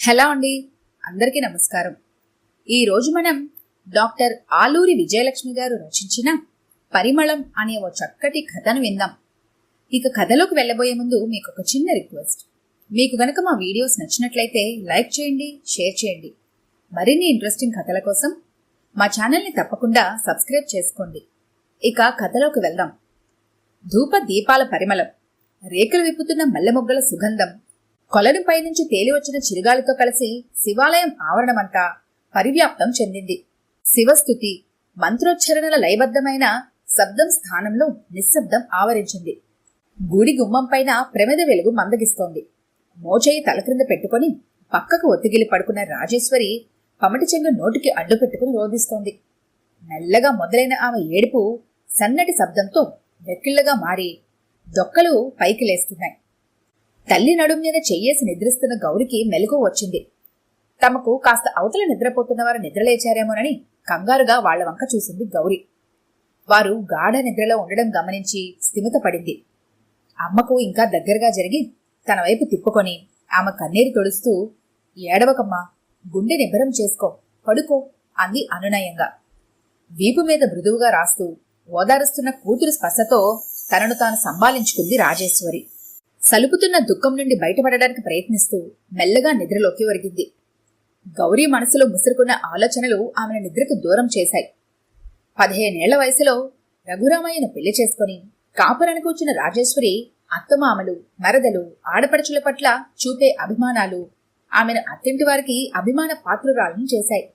Hello అండి, అందరికీ నమస్కారం. ఈరోజు మనం డాక్టర్ ఆలూరి విజయలక్ష్మి గారు రచించిన పరిమళం అనే ఓ చక్కటి కథను విందాం. ఇక కథలోకి వెళ్ళబోయే ముందు మీకు ఒక చిన్న రిక్వెస్ట్. మీకు గనక మా వీడియోస్ నచ్చినట్లయితే లైక్ చేయండి, షేర్ చేయండి. మరిన్ని ఇంట్రెస్టింగ్ కథల కోసం మా ఛానల్ని తప్పకుండా సబ్స్క్రైబ్ చేసుకోండి. ఇక కథలోకి వెళ్దాం. ధూప దీపాల పరిమళం, రేకులు విప్పుతున్న మల్లె మొగ్గల సుగంధం, కొలనుపై నుంచి తేలివచ్చిన చిరుగాలితో కలిసి శివాలయం ఆవరణమంతా పరివ్యాప్తం చెందింది. శివస్తుతి మంత్రోచ్చరణల లయబద్ధమైన శబ్దం స్థానంలో నిశ్శబ్దం ఆవరించింది. గుడి గుమ్మంపైన ప్రమిద వెలుగు మందగిస్తోంది. మోచేయి తల క్రింద పెట్టుకుని పక్కకు ఒత్తిగిలి పడుకున్న రాజేశ్వరి పమటి చెంగు నోటికి అడ్డు పెట్టుకుని రోధిస్తోంది. మెల్లగా మొదలైన ఆమె ఏడుపు సన్నటి శబ్దంతో వెక్కిళ్లగా మారి దొక్కలు పైకి లేస్తున్నాయి. తల్లి నడుం మీద చెయ్యేసి నిద్రిస్తున్న గౌరికి మెలకువ వచ్చింది. తమకు కాస్త అవతల నిద్రపోతున్న వారు నిద్రలేచారేమోనని కంగారుగా వాళ్ల వంక చూసింది గౌరి. వారు గాఢ నిద్రలో ఉండడం గమనించి స్థిమితపడింది. అమ్మకు ఇంకా దగ్గరగా జరిగి తన వైపు తిప్పుకొని ఆమె కన్నీరు తొడుస్తూ, ఏడవకమ్మా, గుండె నిబ్బరం చేసుకో, పడుకో అంది అనునయంగా. వీపు మీద మృదువుగా రాస్తూ ఓదారుస్తున్న కూతురు స్పర్శతో తనను తాను సంభాళించుకుంది రాజేశ్వరి. సలుపుతున్న దుఃఖం నుండి బయటపడడానికి ప్రయత్నిస్తూ మెల్లగా నిద్రలోకి ఒరిగింది. గౌరీ మనసులో ముసురుకున్న ఆలోచనలు ఆమెను నిద్రకు దూరం చేశాయి. 15 ఏళ్ల వయసులో రఘురామయ్యను పెళ్లి చేసుకుని కాపురానికి వచ్చిన రాజేశ్వరి అత్తమామలు, మరదలు, ఆడపడుచుల పట్ల చూపే అభిమానాలు ఆమెను అత్తింటి వారికి అభిమాన పాత్రురాలను చేశాయి.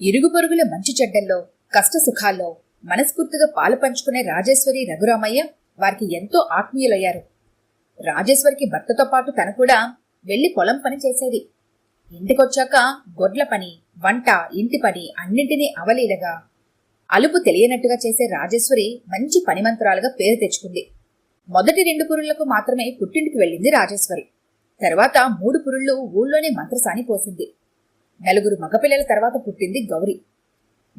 ఇరుగు పొరుగుల మంచి చెడ్డల్లో, కష్ట సుఖాల్లో మనస్ఫూర్తిగా పాలు పంచుకునే రాజేశ్వరి, రఘురామయ్య వారికి ఎంతో ఆత్మీయులయ్యారు. రాజేశ్వరికి భర్తతో పాటు తను కూడా వెళ్లి పొలం పని చేసేది. ఇంటికొచ్చాక గొడ్ల పని, వంట, ఇంటి పని అన్నింటినీ అవలీలగా అలుపు తెలియనట్టుగా చేసే రాజేశ్వరి మంచి పనిమంతురాలుగా పేరు తెచ్చుకుంది. మొదటి 2 పురుళ్లకు మాత్రమే పుట్టింటికి వెళ్ళింది రాజేశ్వరి. తర్వాత 3 పురుళ్లు ఊళ్ళోనే మంత్రసాని పోసింది. 4 మగపిల్లల తర్వాత పుట్టింది గౌరి.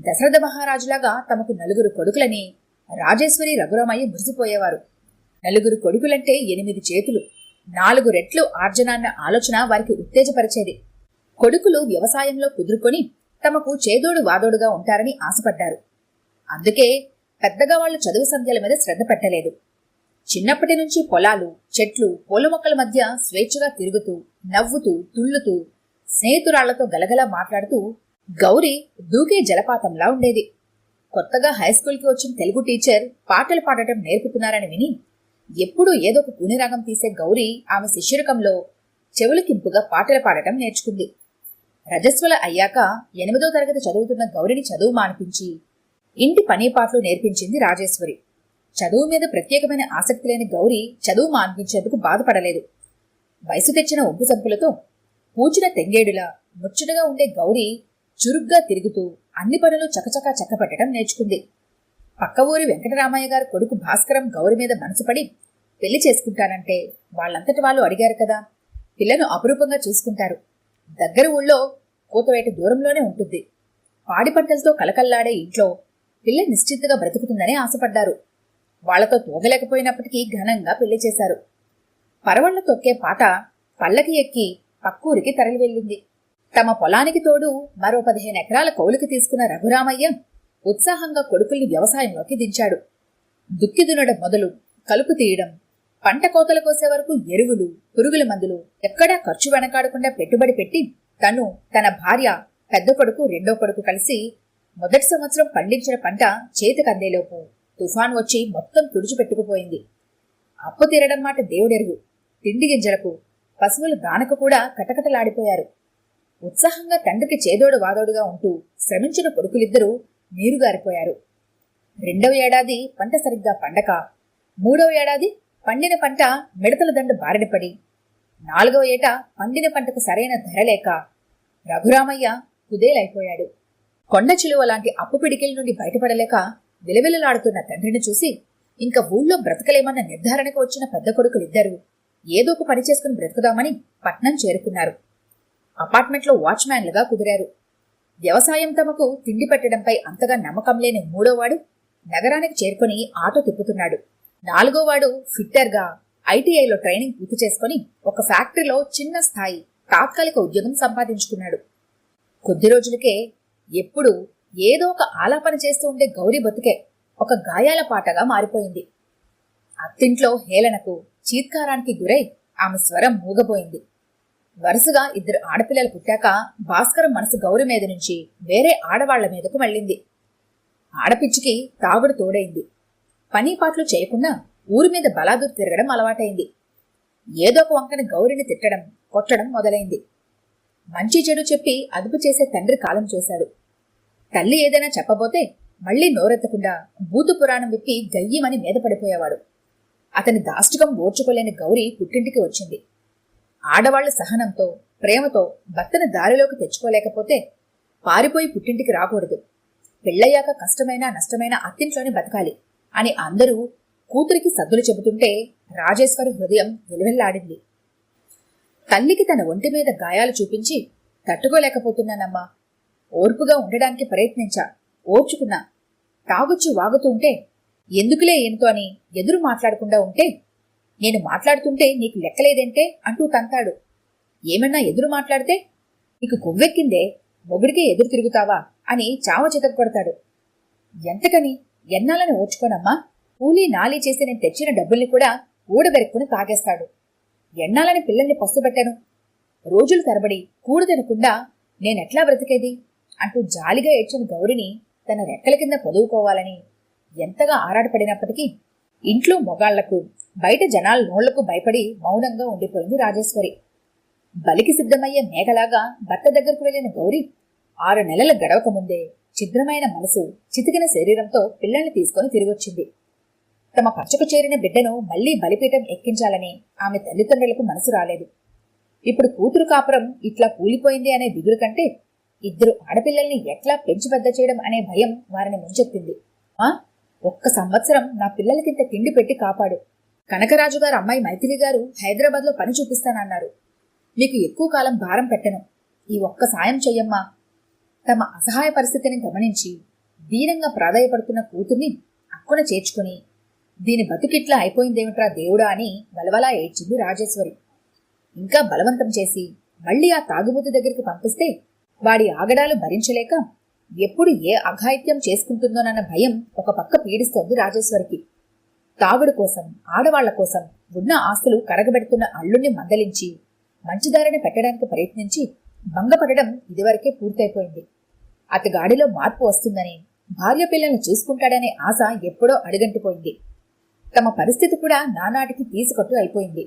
దశరథ మహారాజులాగా తమకు 4 కొడుకులని రాజేశ్వరి, రఘురామయ్య మురిసిపోయేవారు. 4 కొడుకులంటే 8 చేతులు, 4 రెట్లు ఆర్జనాన్న ఆలోచన వారికి ఉత్తేజపరిచేది. కొడుకులు వ్యవసాయంలో కుదురుకొని తమకు చేదోడు వాదోడుగా ఉంటారని ఆశపడ్డారు. అందుకే పెద్దగా వాళ్లు చదువు సంధ్యల మీద శ్రద్ధ పెట్టలేదు. చిన్నప్పటి నుంచి పొలాలు, చెట్లు, పూల మొక్కల మధ్య స్వేచ్ఛగా తిరుగుతూ, నవ్వుతూ, తుళ్ళుతూ, స్నేహితురాళ్లతో గలగలా మాట్లాడుతూ గౌరీ దూకే జలపాతంలా ఉండేది. కొత్తగా హైస్కూల్కి వచ్చిన తెలుగు టీచర్ పాటలు పాడటం నేర్పుతున్నారని విని ఎప్పుడూ ఏదో ఒక కూనిరాగం తీసే గౌరీ ఆమె శిష్యరకంలో చెవులకింపుగా పాటలు పాడటం నేర్చుకుంది. రజస్వల అయ్యాక 8వ తరగతి చదువుతున్న గౌరిని చదువు మానిపించి ఇంటి పని పాటలు నేర్పించింది రాజేశ్వరి. చదువు మీద ప్రత్యేకమైన ఆసక్తి లేని గౌరీ చదువు మానిపించేందుకు బాధపడలేదు. వయసు తెచ్చిన ఒంపు సంపులతో పూచిన తెంగేడులా ముచ్చటగా ఉండే గౌరీ చురుగ్గా తిరుగుతూ అన్ని పనులు చకచకా చక్కపెట్టడం నేర్చుకుంది. పక్క ఊరి వెంకటరామయ్య గారి కొడుకు భాస్కరం గౌరి మీద మనసుపడి పెళ్లి చేసుకుంటానంటే వాళ్ళంతటి వాళ్ళు అడిగారు కదా, పిల్లను అపురూపంగా చూసుకుంటారు, దగ్గర ఊళ్ళో కూతవేట దూరంలోనే ఉంటుంది, పాడి పంటలతో కలకల్లాడే ఇంట్లో పిల్ల నిశ్చితగా బ్రతుకుతుందని ఆశపడ్డారు. వాళ్లతో తోగలేకపోయినప్పటికీ ఘనంగా పెళ్లి చేశారు. పరవళ్ల తొక్కే పాట పల్లకి ఎక్కి పక్కూరికి తరలి వెళ్ళింది. తమ పొలానికి తోడు మరో 15 ఎకరాల కౌలుకి తీసుకున్న రఘురామయ్య ఉత్సాహంగా కొడుకుల్ని వ్యవసాయంలోకి దించాడు. దుక్కి దున్నడం మొదలు కలుపు తీయడం, పంట కోతల కోసే వరకు ఎరువులు, పురుగుల మందులు ఎక్కడా ఖర్చు వెనకాడకుండా పెట్టుబడి పెట్టి తను, తన భార్య, పెద్ద కొడుకు, రెండో కొడుకు కలిసి మొదటి సంవత్సరం పండించిన పంట చేతికందేలోపు తుఫాన్ వచ్చి మొత్తం తుడిచిపెట్టుకుపోయింది. అప్పు తీరడం మాట దేవుడెరుగు. తిండి గింజలకు, పశువుల దానకు కూడా కటకటలాడిపోయారు. ఉత్సాహంగా తండ్రికి చేదోడు వాదోడుగా ఉంటూ శ్రమించిన కొడుకులిద్దరూ నీరుగారిపోయారు. 2వ ఏడాది పంట సరిగ్గా పండక, 3వ ఏడాది పండిన పంట మిడతల దండు బారినపడి, 4వ ఏట పండిన పంటకు సరైన ధర లేక రఘురామయ్య కుదేలైపోయాడు. కొండ చిలువ లాంటి అప్పు పిడికిల నుండి బయటపడలేక విలవిలలాడుతున్న తండ్రిని చూసి ఇంక ఊళ్ళో బ్రతకలేమన్న నిర్ధారణకు వచ్చిన పెద్ద కొడుకులిద్దరూ ఏదో ఒక పని చేసుకుని బ్రతుకుదామని పట్నం చేరుకున్నారు. అపార్ట్మెంట్లో వాచ్మ్యాన్లుగా కుదిరారు. వ్యవసాయం తమకు తిండి పెట్టడంపై అంతగా నమ్మకం లేని 3వవాడు నగరానికి చేరుకుని ఆటో తిప్పుతున్నాడు. 4వవాడు ఫిట్టర్గా ఐటీఐలో ట్రైనింగ్ పూర్తి చేసుకుని ఒక ఫ్యాక్టరీలో చిన్న స్థాయి తాత్కాలిక ఉద్యోగం సంపాదించుకున్నాడు. కొద్ది రోజులకే ఎప్పుడు ఏదో ఒక ఆలాపన చేస్తూ ఉండే గౌరీ బతుకే ఒక గాయాల పాటగా మారిపోయింది. అత్తింట్లో హేళనకు, చీత్కారానికి గురై ఆమె స్వరం మూగపోయింది. వరుసగా 2 ఆడపిల్లలు పుట్టాక భాస్కరం మనసు గౌరి మీద నుంచి వేరే ఆడవాళ్ల మీదకు మళ్ళింది. ఆడపిచ్చికి తాగుడు తోడైంది. పని పాటలు చేయకుండా ఊరి మీద బలాదూరు తిరగడం అలవాటైంది. ఏదో ఒక వంకని గౌరిని తిట్టడం, కొట్టడం మొదలైంది. మంచి చెడు చెప్పి అదుపు చేసే తండ్రి కాలం చేశాడు. తల్లి ఏదైనా చెప్పబోతే మళ్లీ నోరెత్తకుండా బూతు పురాణం విప్పి గయ్యమని మీద పడిపోయేవాడు. అతని దాష్టికం ఓర్చుకోలేని గౌరి పుట్టింటికి వచ్చింది. ఆడవాళ్ల సహనంతో, ప్రేమతో భర్తను దారిలోకి తెచ్చుకోలేకపోతే పారిపోయి పుట్టింటికి రాకూడదు, పెళ్లయ్యాక కష్టమైనా నష్టమైనా అత్తింట్లోనే బతకాలి అని అందరూ కూతురికి సద్దులు చెబుతుంటే రాజేశ్వరి హృదయం వెలువెల్లాడింది. తల్లికి తన ఒంటి మీద గాయాలు చూపించి తట్టుకోలేకపోతున్నానమ్మా, ఓర్పుగా ఉండడానికి ప్రయత్నించా, ఓర్చుకున్నా, తాగుచ్చి వాగుతుంటే ఎందుకులే ఏంతో అని ఎదురు మాట్లాడకుండా ఉంటే, నేను మాట్లాడుతుంటే నీకు లెక్కలేదేంటే అంటూ తంతాడు. ఏమన్నా ఎదురు మాట్లాడితే నీకు కొవ్వెక్కిందే, మొగుడికే ఎదురు తిరుగుతావా అని చావ చితక కొడతాడు. ఎంతకని ఎన్నాలని ఓర్చుకోనమ్మా, కూలీ నాలీ చేసి నేను తెచ్చిన డబ్బుల్ని కూడా ఊడబెరుక్కుని తాగేస్తాడు. ఎన్నాలని పిల్లల్ని పస్తుబెట్టను, రోజులు తరబడి కూడు తినకుండా నేనెట్లా బ్రతికేది అంటూ జాలిగా ఏడ్చిన గౌరిని తన రెక్కల కింద పొదువుకోవాలని ఎంతగా ఆరాటపడినప్పటికీ ఇంట్లో మొగాళ్లకు, బయట జనాల నోళ్లకు భయపడి మౌనంగా ఉండిపోయింది రాజేశ్వరి. బలికి సిద్ధమయ్యే మేఘలాగా భర్త దగ్గరకు వెళ్లిన గౌరి 6 నెలల గడవక ముందే ఛిద్రమైన మనసు, చితికిన శరీరంతో పిల్లల్ని తీసుకుని తిరిగొచ్చింది. తమ పచ్చకు చేరిన బిడ్డను మళ్లీ బలిపీఠం ఎక్కించాలని ఆమె తల్లిదండ్రులకు మనసు రాలేదు. ఇప్పుడు కూతురు కాపురం ఇట్లా కూలిపోయింది అనే దిగులు కంటే 2 ఆడపిల్లల్ని ఎట్లా పెంచి పెద్ద చేయడం అనే భయం వారిని ముంచెత్తింది. 1 సంవత్సరం నా పిల్లలకింత తిండి పెట్టి కాపాడు. కనకరాజు గారు అమ్మాయి మైథిలి గారు హైదరాబాద్లో పని చూపిస్తానన్నారు. మీకు ఎక్కువ కాలం భారం పెట్టను, ఈ 1 సాయం చెయ్యమ్మా. తమ అసహాయ పరిస్థితిని గమనించి దీనంగా ప్రాధాయపడుతున్న కూతుర్ని అక్కున చేర్చుకుని, దీని బతుకిట్లా అయిపోయిందేమిట్రా దేవుడా అని వలవలా ఏడ్చింది రాజేశ్వరి. ఇంకా బలవంతం చేసి మళ్లీ ఆ తాగుబోతు దగ్గరికి పంపిస్తే వాడి ఆగడాలు భరించలేక ఎప్పుడు ఏ అఘాయిత్యం చేసుకుంటుందోనన్న భయం ఒక పక్క పీడిస్తోంది రాజేశ్వరికి. తాగుడు కోసం, ఆడవాళ్ల కోసం ఉన్న ఆస్తులు కరగబెడుతున్న అల్లుణ్ణి మందలించి మంచిదారిని పెట్టడానికి ప్రయత్నించి భంగపడడం ఇదివరకే పూర్తయిపోయింది. అతగాడిలో మార్పు వస్తుందని, భార్య పిల్లల్ని చూసుకుంటాడనే ఆశ ఎప్పుడో అడుగంటిపోయింది. తమ పరిస్థితి కూడా నానాటికి తీసుకొట్టు అయిపోయింది.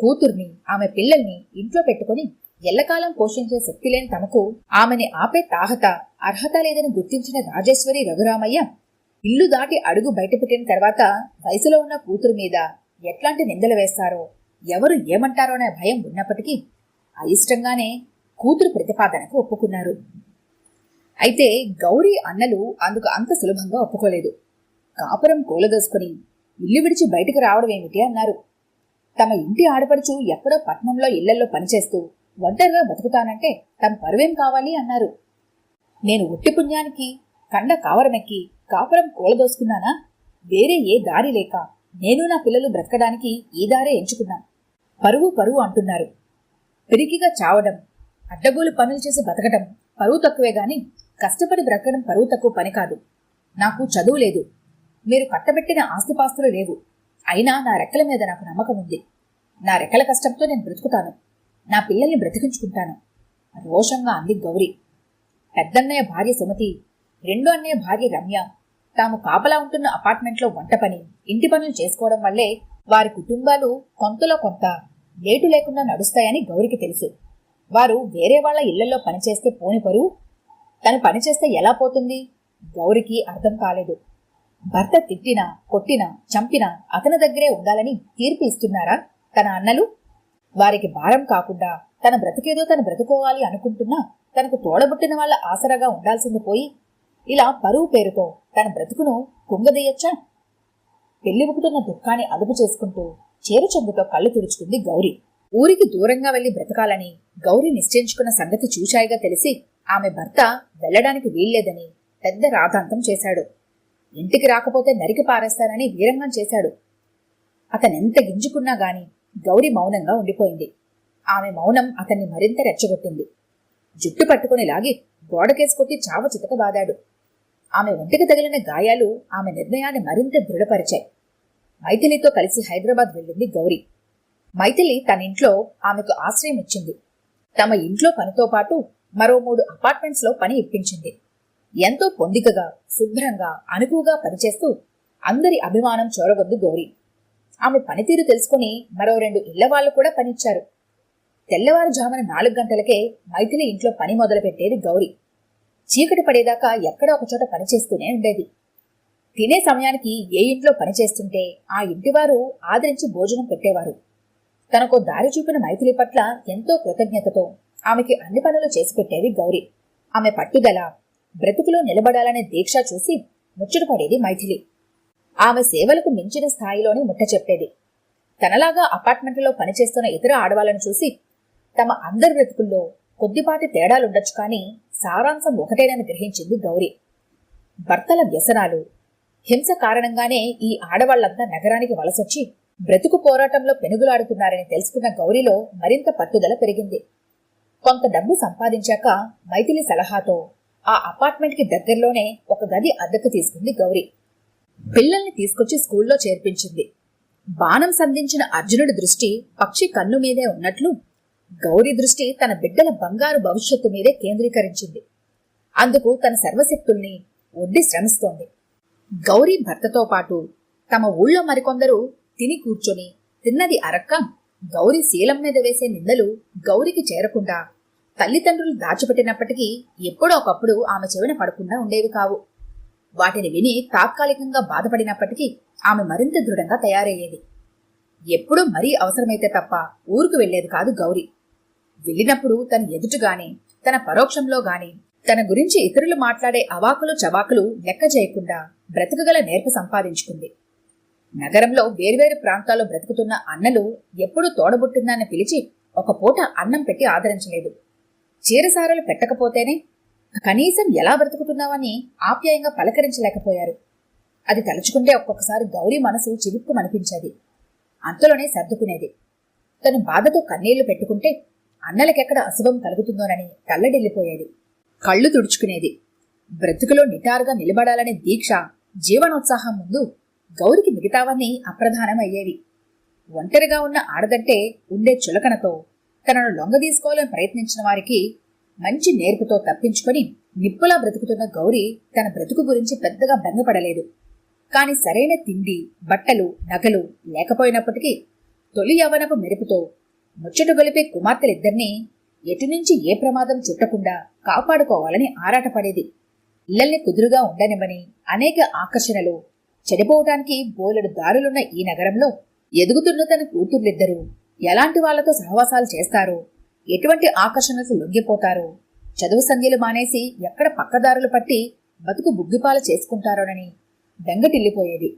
కూతుర్ని, ఆమె పిల్లల్ని ఇంట్లో పెట్టుకుని ఎల్లకాలం పోషించే శక్తి లేని తమకు ఆమెని ఆపే తాహత, అర్హత లేదని గుర్తించిన రాజేశ్వరి, రఘురామయ్య ఇల్లు దాటి అడుగు బయటపెట్టిన తర్వాత వయసులో ఉన్న కూతురు మీద ఎట్లాంటి నిందలు వేస్తారో, ఎవరు ఏమంటారో అనే భయం ఉన్నప్పటికీ అయిష్టంగానే కూతురు ప్రతిపాదనకు ఒప్పుకున్నారు. అయితే గౌరీ అన్నలు అందుకు అంత సులభంగా ఒప్పుకోలేదు. కాపురం కూలదోసుకుని ఇల్లు విడిచి బయటకు రావడం ఏమిటి అన్నారు. తమ ఇంటి ఆడపడుచు ఎక్కడో పట్నంలో ఇళ్లలో పనిచేస్తూ ఒంటరిగా బతుకుతానంటే తమ పరువేం కావాలి అన్నారు. నేను ఒట్టి పుణ్యానికి కండ కావరమెక్కి కాపురం కూలదోసుకున్నానా? వేరే ఏ దారి లేక నేను నా పిల్లలు బ్రతకడానికి ఈ దారే ఎంచుకున్నా. పరువు పరువు అంటున్నారు. పిరికిగా చావడం, అడ్డగోలు పనులు చేసి బతకడం పరువు తక్కువే గాని కష్టపడి బ్రతకడం పరువు తక్కువ పని కాదు. నాకు చదువు లేదు, మీరు కట్టబెట్టిన ఆస్తిపాస్తులు లేవు. అయినా నా రెక్కల మీద నాకు నమ్మకం ఉంది. నా రెక్కల కష్టంతో నేను బ్రతుకుతాను, నా పిల్లల్ని బ్రతికించుకుంటాను రోషంగా అంది గౌరీ. పెద్దన్నయ్య భార్య సుమతి, రెండో అన్నయ్య భార్య రమ్య తాము కాపలా ఉంటున్న అపార్ట్మెంట్లో వంట పని, ఇంటి పనులు చేసుకోవడం వల్లే వారి కుటుంబాలు కొంతలో కొంత లేటు లేకుండా నడుస్తాయని గౌరికి తెలుసు. వారు వేరే వాళ్ల ఇళ్లలో పనిచేస్తే పోని పరువు, తను పనిచేస్తే ఎలా పోతుంది? గౌరికి అర్థం కాలేదు. భర్త తిట్టినా, కొట్టినా, చంపినా అతని దగ్గరే ఉండాలని తీర్పు ఇస్తున్నారా తన అన్నలు? వారికి భారం కాకుండా తన బ్రతికేదో తను బ్రతుకోవాలి అనుకుంటున్నా తనకు తోడబుట్టిన వాళ్ల ఆసరాగా ఉండాల్సింది పోయి ఇలా పరువు పేరుతో తన బ్రతుకును కుంగదీయచ్చా? పెళ్లిబుకుతున్న దుఃఖాన్ని అదుపు చేసుకుంటూ చేరుచెంగుతో కళ్ళు తుడుచుకుంది గౌరీ. ఊరికి దూరంగా వెళ్లి బ్రతకాలని గౌరీ నిశ్చయించుకున్న సంగతి చూశాయిగా తెలిసి ఆమె భర్త వెళ్లడానికి వీల్లేదని పెద్ద రాధాంతం చేశాడు. ఇంటికి రాకపోతే నరికి పారేస్తానని వీరంగం చేశాడు. అతనెంత గింజుకున్నా గాని గౌరీ మౌనంగా ఉండిపోయింది. ఆమె మౌనం అతన్ని మరింత రెచ్చగొట్టింది. జుట్టు పట్టుకుని లాగి గోడకేసి కొట్టి చావ చితకబాదాడు. ఆమె ఒంటికి తగిలిన గాయాలు ఆమె నిర్ణయాన్ని మరింత దృఢపరిచాయి. మైథిలితో కలిసి హైదరాబాద్ వెళ్ళింది గౌరీ. మైథిలి తన ఇంట్లో ఆమెకు ఆశ్రయం ఇచ్చింది. తమ ఇంట్లో పనితో పాటు మరో 3 అపార్ట్మెంట్స్ లో పని ఇప్పించింది. ఎంతో పొందికగా, శుభ్రంగా, అనుకువగా పనిచేస్తూ అందరి అభిమానం చూరగొంది గౌరీ. ఆమె పనితీరు తెలుసుకుని మరో 2 ఇళ్లవాళ్లు కూడా పనిచ్చారు. తెల్లవారుజామున 4 గంటలకే మైథిలి ఇంట్లో పని మొదలుపెట్టేది గౌరీ. చీకటి పడేదాకా ఎక్కడో ఒకచోట పనిచేస్తూనే ఉండేది. తినే సమయానికి ఏ ఇంట్లో పనిచేస్తుంటే ఆ ఇంటివారు ఆదరించి భోజనం పెట్టేవారు. తనకో దారి చూపిన మైథిలి పట్ల ఎంతో కృతజ్ఞతతో ఆమెకి అన్ని పనులు చేసి పెట్టేది గౌరీ. ఆమె పట్టుదల, బ్రతుకులో నిలబడాలనే దీక్ష చూసి ముచ్చటపడేది మైథిలి. ఆమె సేవలకు మించిన స్థాయిలోనే ముట్ట చెప్పేది. తనలాగా అపార్ట్మెంట్లో పనిచేస్తున్న ఇతర ఆడవాళ్లను చూసి తమ అందరి బ్రతుకుల్లో కొద్దిపాటి తేడాలుండొచ్చు కానీ సారాంశం ఒకటేనని గ్రహించింది గౌరీ. భర్తల వ్యసనాలు, హింస కారణంగానే ఈ ఆడవాళ్లంతా నగరానికి వలసొచ్చి బ్రతుకు పోరాటంలో పెనుగులాడుతున్నారని తెలుసుకున్న గౌరీలో మరింత పట్టుదల పెరిగింది. కొంత డబ్బు సంపాదించాక మైథిలి సలహాతో ఆ అపార్ట్మెంట్కి దగ్గరలోనే ఒక గది అద్దెకు తీసుకుంది గౌరీ. పిల్లల్ని తీసుకొచ్చి స్కూల్లో చేర్పించింది. బాణం సంధించిన అర్జునుడి దృష్టి పక్షి కన్ను మీదే ఉన్నట్లు గౌరీ దృష్టి తన బిడ్డల బంగారు భవిష్యత్తు మీదే కేంద్రీకరించింది. అందుకు తన సర్వశక్తుల్ని ఒడ్డి శ్రమిస్తోంది. గౌరీ భర్తతో పాటు తమ ఊళ్ళో మరికొందరు తిని కూర్చొని తిన్నది అరక్క గౌరీ శీలం మీద వేసే నిందలు గౌరీకి చేరకుండా తల్లిదండ్రులు దాచిపెట్టినప్పటికీ ఎప్పుడో ఒకప్పుడు ఆమె చెవిన పడకుండా ఉండేవి కావు. వాటిని విని తాత్కాలికంగా బాధపడినప్పటికీ ఆమె మరింత దృఢంగా తయారయ్యేది. ఎప్పుడూ మరీ అవసరమైతే తప్ప ఊరుకు వెళ్లేది కాదు గౌరీ. వెళ్ళినప్పుడు తన ఎదుటగాని, తన పరోక్షంలో గాని తన గురించి ఇతరులు మాట్లాడే అవాకులు చవాకులు లెక్క చేయకుండా బ్రతకగల నేర్పు సంపాదించుకుంది. నగరంలో వేర్వేరు ప్రాంతాల్లో బ్రతుకుతున్న అన్నలు ఎప్పుడూ తోడబుట్టిందాన్ని పిలిచి ఒక పూట అన్నం పెట్టి ఆదరించలేదు. చీరసారలు పెట్టకపోతేనే కనీసం ఎలా బ్రతుకుతున్నావని ఆప్యాయంగా పలకరించలేకపోయారు. అది తలుచుకుంటే ఒక్కొక్కసారి గౌరీ మనసు చివుక్కుమనిపించేది. అంతలోనే సర్దుకునేది. తను బాధతో కన్నీళ్లు పెట్టుకుంటే అన్నలకెక్కడ అశుభం కలుగుతుందోనని తల్లడిల్లిపోయేది. కళ్ళు తుడుచుకునేది. బ్రతుకులో నిటారుగా నిలబడాలనే దీక్ష, జీవనోత్సాహం ముందు గౌరికి మిగతావన్నీ అప్రధానమయ్యేవి. ఒంటరిగా ఉన్న ఆడదంటే ఉండే చులకనతో తనను లొంగదీసుకోవాలని ప్రయత్నించిన వారికి మంచి నేర్పుతో తప్పించుకొని నిప్పులా బ్రతుకుతున్న గౌరీ తన బ్రతుకు గురించి పెద్దగా బెంగపడలేదు. కాని సరైన తిండి, బట్టలు, నగలు లేకపోయినప్పటికీ తొలి యవ్వనపు మెరుపుతో ముచ్చట గొలిపే కుమార్తెలిద్దరినీ ఎటునుంచి ఏ ప్రమాదం చుట్టకుండా కాపాడుకోవాలని ఆరాటపడేది. ఇళ్లల్ని కుదురుగా ఉండనివ్వని అనేక ఆకర్షణలు, చెడిపోవటానికి బోలెడు దారులున్న ఈ నగరంలో ఎదుగుతున్న తన కూతుర్లిద్దరూ ఎలాంటి వాళ్లతో సహవాసాలు చేస్తారో, ఎటువంటి ఆకర్షణలకు లొంగిపోతారో, చదువు సంధ్యలు మానేసి ఎక్కడ పక్కదారులు పట్టి బతుకు బుగ్గిపాలు చేసుకుంటారోనని బెంగటిల్లిపోయేది.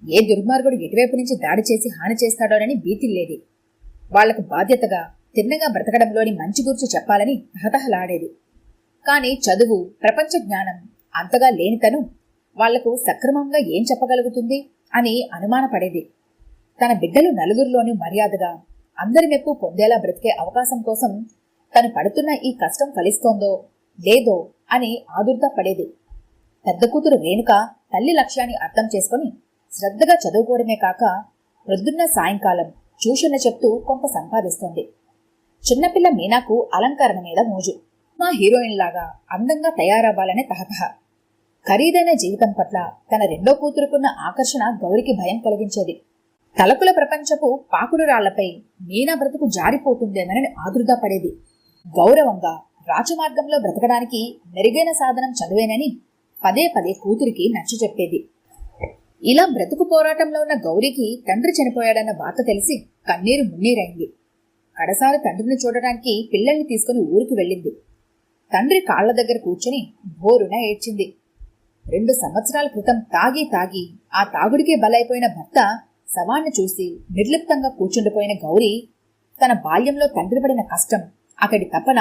ఏ దుర్మార్గుడు ఎటువైపు నుంచి దాడి చేసి హాని చేస్తాడోనని భీతిల్లేది. వాళ్లకు బాధ్యతగా తిన్నగా బ్రతకడంలోని మంచి గురించి చెప్పాలని హతహలాడేది. కాని చదువు, ప్రపంచ జ్ఞానం అంతగా లేనితను వాళ్లకు సక్రమంగా ఏం చెప్పగలుగుతుంది అని అనుమానపడేది. తన బిడ్డలు నలుగురిలోని మర్యాదగా అందరి మెప్పు పొందేలా బ్రతికే అవకాశం కోసం తను పడుతున్న ఈ కష్టం ఫలిస్తోందో లేదో అని ఆదుర్దా పడేది. పెద్ద కూతురు రేణుక తల్లి లక్ష్యాన్ని అర్థం చేసుకుని శ్రద్ధగా చదువుకోవడమే కాక ప్రొద్దున్న సాయంకాలం ట్యూషన్లు చెప్తూ కొంత సంపాదిస్తోంది. చిన్నపిల్ల మీనాకు అలంకరణ మీద మోజు. మా హీరోయిన్ లాగా అందంగా తయారవ్వాలనే తహతహ. ఖరీదైన జీవితం పట్ల తన రెండో కూతురుకున్న ఆకర్షణ గౌరికి భయం కలిగించేది. తలకుల ప్రపంచపు పాకుడు రాళ్లపై మీనా బ్రతుకు జారిపోతుందేమని ఆదుర్దా పడేది. గౌరవంగా రాజమార్గంలో బ్రతకడానికి మెరుగైన సాధనం చదువేనని పదే పదే కూతురికి నచ్చ చెప్పేది. ఇలా బ్రతుకు పోరాటంలో ఉన్న గౌరికి తండ్రి చనిపోయాడన్న వార్త తెలిసి కన్నీరు మున్నీరైంది. కడసారి తండ్రిని చూడడానికి పిల్లల్ని తీసుకుని ఊరికి వెళ్ళింది. తండ్రి కాళ్ల దగ్గర కూర్చుని బోరున ఏడ్చింది. 2 సంవత్సరాల క్రితం తాగి ఆ తాగుడికే బలైపోయిన భర్త శవాన్ని చూసి నిర్లిప్తంగా కూర్చుండిపోయిన గౌరీ తన బాల్యంలో తండ్రి పడిన కష్టం, అతడి తపన,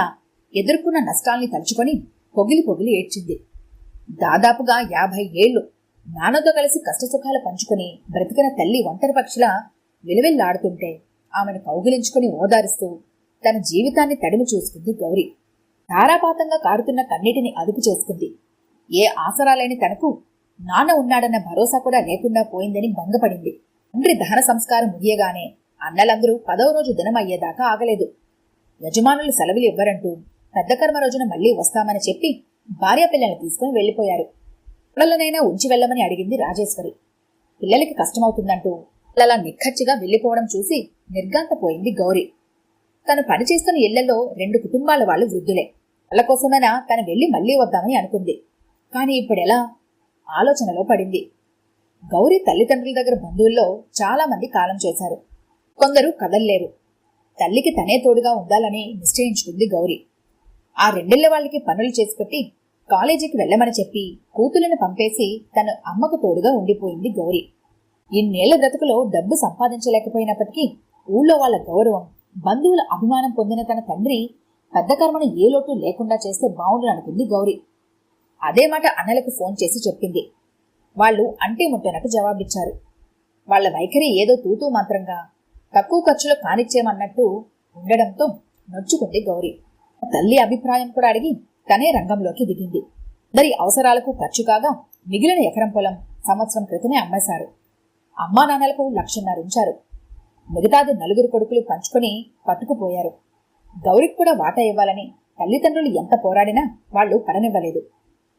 ఎదుర్కొన్న నష్టాల్ని తలుచుకొని పొగిలి ఏడ్చింది. దాదాపుగా 50 ఏళ్లు నాన్నతో కలిసి కష్టసుఖాలు పంచుకుని బ్రతికిన తల్లి ఒంటరి పక్షిలా విలువెల్లాడుతుంటే ఆమెను కౌగిలించుకుని ఓదారుస్తూ తన జీవితాన్ని తడిమి చూసుకుంది గౌరి. ధారాపాతంగా కారుతున్న కన్నీటిని అదుపు చేసుకుంది. ఏ ఆసరాలేని తనకు నాన్న ఉన్నాడన్న భరోసా కూడా లేకుండా పోయిందని భంగపడింది. తండ్రి దహన సంస్కారం ముగియగానే అన్నలందరూ 10వ రోజు దినం అయ్యేదాకా ఆగలేదు. యజమానులు సెలవులు ఇవ్వరంటూ పెద్ద కర్మ రోజున మళ్లీ వస్తామని చెప్పి భార్య పిల్లల్ని తీసుకుని వెళ్లిపోయారు. పిల్లలనైనా ఉంచి వెళ్లమని అడిగింది రాజేశ్వరి. పిల్లలకి కష్టమవుతుందంటూ అలా నిక్కచ్చిగా వెళ్లిపోవడం చూసి నిర్ఘాంతపోయింది గౌరి. తను పనిచేస్తున్న ఇళ్లలో 2 కుటుంబాల వాళ్ళు వృద్ధులే. వాళ్ళ కోసమైనా తను వెళ్లి మళ్లీ వద్దామని అనుకుంది. కాని ఇప్పుడెలా ఆలోచనలో పడింది. గౌరి తల్లిదండ్రుల దగ్గర బంధువుల్లో చాలా మంది కాలం చేశారు. కొందరు కదల్లేరు. తల్లికి తనే తోడుగా ఉండాలని నిశ్చయించుకుంది గౌరి. ఆ 2 వాళ్ళకి పనులు చేసిపెట్టి కాలేజీకి వెళ్లమని చెప్పి కూతులను పంపేసి తన అమ్మకు తోడుగా ఉండిపోయింది గౌరి. ఇన్నేళ్ల బ్రతుకులో డబ్బు సంపాదించలేకపోయినప్పటికీ ఊళ్ళో వాళ్ళ గౌరవం, బంధువుల అభిమానం పొందిన తన తండ్రి పెద్ద కర్మను ఏ లోటు లేకుండా చేస్తే బావుండుననుకుంది గౌరి. అదే మాట అన్నలకు ఫోన్ చేసి చెప్పింది. వాళ్ళు అంటే ముట్టనట్టు జవాబిచ్చారు. వాళ్ల వైఖరి ఏదో తూతూ మంత్రంగా తక్కువ ఖర్చులో కానిచ్చేమన్నట్టు ఉండడంతో నొచ్చుకుంది గౌరి. తల్లి అభిప్రాయం కూడా అడిగి తనే రంగంలోకి దిగింది. అందరి అవసరాలకు ఖర్చు కాగా మిగిలిన ఎకరం పొలం సంవత్సరం క్రితమే అమ్మేశారు. అమ్మా నాన్నలకు 1,50,000 ఉంచారు. మిగతాది 4 కొడుకులు పంచుకొని పట్టుకుపోయారు. గౌరికి కూడా వాటా ఇవ్వాలని తల్లిదండ్రులు ఎంత పోరాడినా వాళ్లు పడనివ్వలేదు.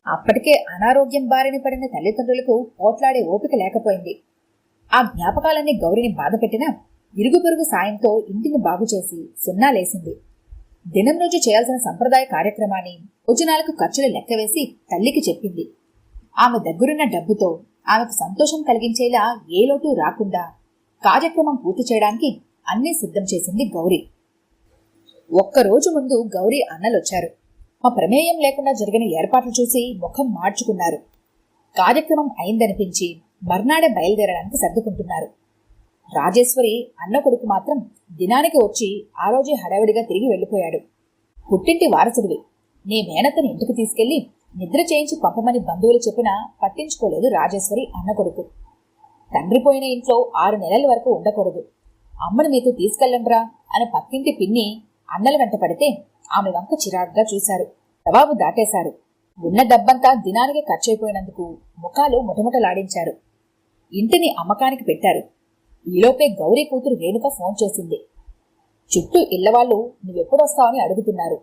అప్పటికే అనారోగ్యం బారిన పడిన తల్లిదండ్రులకు పోట్లాడే ఓపిక లేకపోయింది. ఆ జ్ఞాపకాలన్నీ గౌరిని బాధపెట్టినా ఇరుగు పొరుగు సాయంతో ఇంటిని బాగుచేసి సున్నాలేసింది. దినం రోజు చేయాల్సిన సంప్రదాయ కార్యక్రమాన్ని భోజనాలకు ఖర్చులు లెక్కవేసి తల్లికి చెప్పింది. ఆమె దగ్గరున్న డబ్బుతో ఆమెకు సంతోషం కలిగించేలా ఏ లోటు రాకుండా కార్యక్రమం పూర్తి చేయడానికి అన్నీ సిద్ధం చేసింది గౌరి. ఒక్కరోజు ముందు గౌరి అన్నలొచ్చారు. మా ప్రమేయం లేకుండా జరిగిన ఏర్పాట్లు చూసి ముఖం మార్చుకున్నారు. కార్యక్రమం అయిందనిపించి మర్నాడే బయలుదేరడానికి సర్దుకుంటున్నారు. రాజేశ్వరి అన్న కొడుకు మాత్రం దినానికి వచ్చి ఆ రోజే హడావిడిగా తిరిగి వెళ్లిపోయాడు. పుట్టింటి వారసుడివి, నీ మేనత్తని ఇంటికి తీసుకెళ్లి నిద్ర చేయించి పంపమని బంధువులు చెప్పినా పట్టించుకోలేదు రాజేశ్వరి అన్న కొడుకు. తండ్రి పోయిన ఇంట్లో 6 నెలల వరకు ఉండకూడదు, అమ్మని మీతో తీసుకెళ్ళండ్రా అని పక్కింటి పిన్ని అన్నల వెంట పడితే ఆమె వంక చిరాగ్గా చూశారు. జవాబు దాటేశారు. ఉన్న డబ్బంతా దినానికి ఖర్చయిపోయినందుకు ముఖాలు ముఠముఠలాడించారు. ఇంటిని అమ్మకానికి పెట్టారు. ఈలోపే గౌరీ కూతురు రేణుక ఫోన్ చేసింది. చుట్టూ ఇళ్లవాళ్లు నువ్వెప్పుడొస్తావని అడుగుతున్నారు,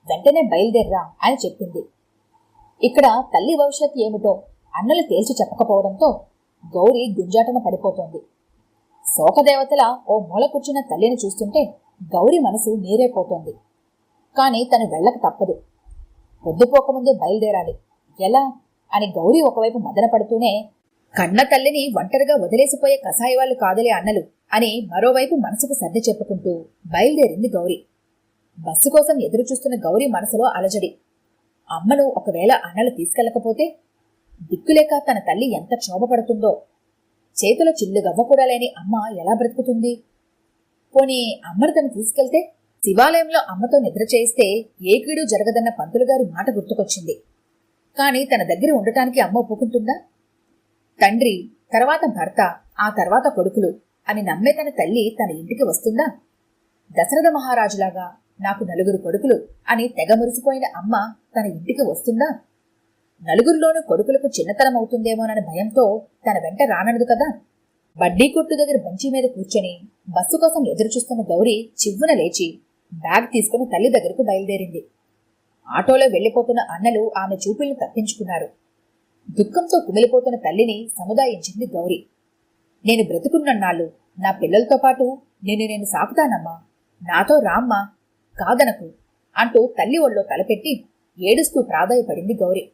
వెంటనే బయలుదేర్రా అని చెప్పింది. ఇక్కడ తల్లి భవిష్యత్తు ఏమిటో అన్నలు తేల్చి చెప్పకపోవడంతో గౌరీ గుంజాటన పడిపోతోంది. శోకదేవతల ఓ మూల కూర్చున్న తల్లిని చూస్తుంటే గౌరీ మనసు నీరైపోతోంది. కాని తను వెళ్ళక తప్పదు. పొద్దుపోకముందే బయలుదేరాలి. ఎలా అని గౌరీ ఒకవైపు మదన పడుతూనే కన్న తల్లిని ఒంటరిగా వదిలేసిపోయే కసాయివాళ్లు కాదులే అన్నలు అని మరోవైపు మనసుకు సర్ది చెప్పుకుంటూ బయలుదేరింది గౌరీ. బస్సు కోసం ఎదురుచూస్తున్న గౌరీ మనసులో అలజడి. అమ్మను ఒకవేళ అన్నలు తీసుకెళ్లకపోతే దిక్కులేక తన తల్లి ఎంత క్షోభపడుతుందో. చేతిలో చిల్లు గవ్వ కూడా లేని అమ్మ ఎలా బ్రతుకుతుంది? పోనీ అమ్మను తను తీసుకెళ్తే శివాలయంలో అమ్మతో నిద్ర చేయిస్తే ఏ కీడు జరగదన్న పంతులుగారి మాట గుర్తుకొచ్చింది. కాని తన దగ్గర ఉండటానికి అమ్మ ఒప్పుకుంటుందా? తండ్రి, తర్వాత భర్త, ఆ తర్వాత కొడుకులు అని నమ్మే తన తల్లి తన ఇంటికి వస్తుందా? దశరథ మహారాజులాగా నాకు 4 కొడుకులు అని తెగ మురిసిపోయిన అమ్మ తన ఇంటికి వస్తుందా? నలుగురిలోనూ కొడుకులకు చిన్నతనం అవుతుందేమోనన్న భయంతో తన వెంట రానదు కదా. బడ్డీ కొట్టు దగ్గర బెంచీ మీద కూర్చొని బస్సు కోసం ఎదురుచూస్తున్న గౌరీ చివ్వున లేచి బ్యాగ్ తీసుకుని తల్లి దగ్గరకు బయలుదేరింది. ఆటోలో వెళ్లిపోతున్న అన్నలు ఆమె చూపుల్ని తప్పించుకున్నారు. దుఃఖంతో కుమిలిపోతున్న తల్లిని సముదాయించింది గౌరీ. నేను బ్రతుకున్నన్నాళ్ళు నా పిల్లలతో పాటు నేను సాకుతానమ్మా, నాతో రామ్మా, కాదనకు అంటూ తల్లి ఒళ్ళో తలపెట్టి ఏడుస్తూ ప్రాధాయపడింది గౌరీ.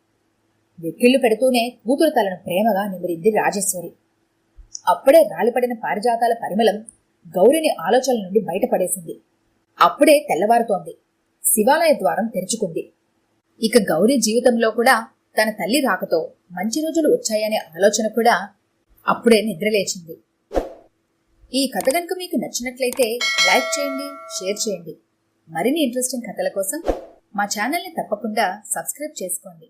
వెక్కిళ్లు పెడుతూనే కూతురు తలను ప్రేమగా నిమిరింది రాజేశ్వరి. అప్పుడే రాలిపడిన పారిజాతాల పరిమళం గౌరిని ఆలోచనల నుండి బయటపడేసింది. అప్పుడే తెల్లవారుతోంది. శివాలయ ద్వారం తెరుచుకుంది. ఇక గౌరీ జీవితంలో కూడా తన తల్లి రాకతో మంచి రోజులు వచ్చాయనే ఆలోచన కూడా అప్పుడే నిద్రలేచింది. ఈ కథ కనుక మీకు నచ్చినట్లయితే లైక్ చేయండి, షేర్ చేయండి. మరిన్ని ఇంట్రెస్టింగ్ కథల కోసం మా ఛానల్ని తప్పకుండా సబ్స్క్రైబ్ చేసుకోండి.